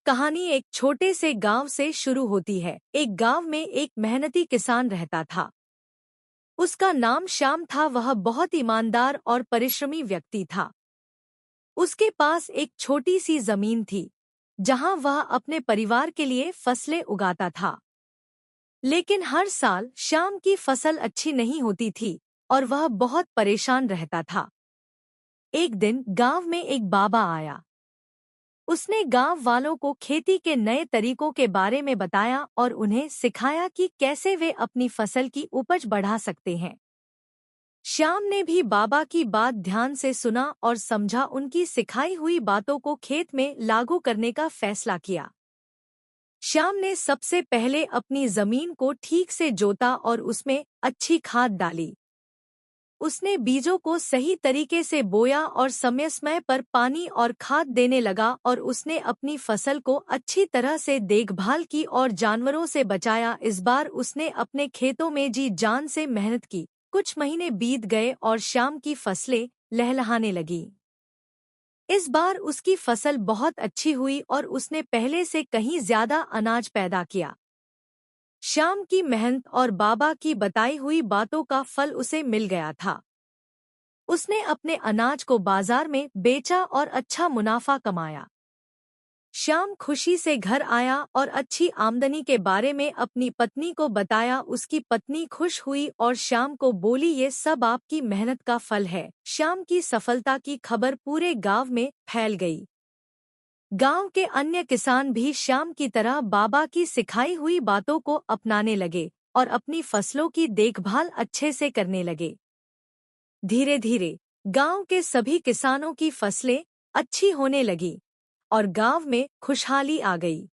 कहानी एक छोटे से गांव से शुरू होती है। एक गांव में एक मेहनती किसान रहता था। उसका नाम श्याम था। वह बहुत ईमानदार और परिश्रमी व्यक्ति था। उसके पास एक छोटी सी जमीन थी, जहां वह अपने परिवार के लिए फसलें उगाता था। लेकिन हर साल श्याम की फसल अच्छी नहीं होती थी और वह बहुत परेशान रहता था। एक दिन गांव में एक बाबा आया। उसने गांव वालों को खेती के नए तरीकों के बारे में बताया और उन्हें सिखाया कि कैसे वे अपनी फसल की उपज बढ़ा सकते हैं। श्याम ने भी बाबा की बात ध्यान से सुना और समझा। उनकी सिखाई हुई बातों को खेत में लागू करने का फैसला किया। श्याम ने सबसे पहले अपनी जमीन को ठीक से जोता और उसमें अच्छी खाद डाली। उसने बीजों को सही तरीके से बोया और समय समय पर पानी और खाद देने लगा और उसने अपनी फसल को अच्छी तरह से देखभाल की और जानवरों से बचाया। इस बार उसने अपने खेतों में जी जान से मेहनत की। कुछ महीने बीत गए और श्याम की फसलें लहलहाने लगीं। इस बार उसकी फसल बहुत अच्छी हुई और उसने पहले से कहीं ज्यादा अनाज पैदा किया। श्याम की मेहनत और बाबा की बताई हुई बातों का फल उसे मिल गया था। उसने अपने अनाज को बाजार में बेचा और अच्छा मुनाफा कमाया। श्याम खुशी से घर आया और अच्छी आमदनी के बारे में अपनी पत्नी को बताया। उसकी पत्नी खुश हुई और श्याम को बोली, ये सब आपकी मेहनत का फल है। श्याम की सफलता की खबर पूरे गांव में फैल गई। गांव के अन्य किसान भी श्याम की तरह बाबा की सिखाई हुई बातों को अपनाने लगे और अपनी फसलों की देखभाल अच्छे से करने लगे। धीरे धीरे गांव के सभी किसानों की फसलें अच्छी होने लगी और गांव में खुशहाली आ गई।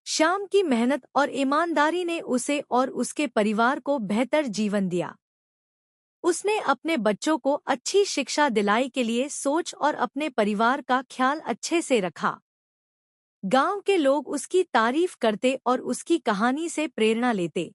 श्याम की मेहनत और ईमानदारी ने उसे और उसके परिवार को बेहतर जीवन दिया। उसने अपने बच्चों को अच्छी शिक्षा दिलाई के लिए सोच और अपने परिवार का ख्याल अच्छे से रखा। गांव के लोग उसकी तारीफ करते और उसकी कहानी से प्रेरणा लेते।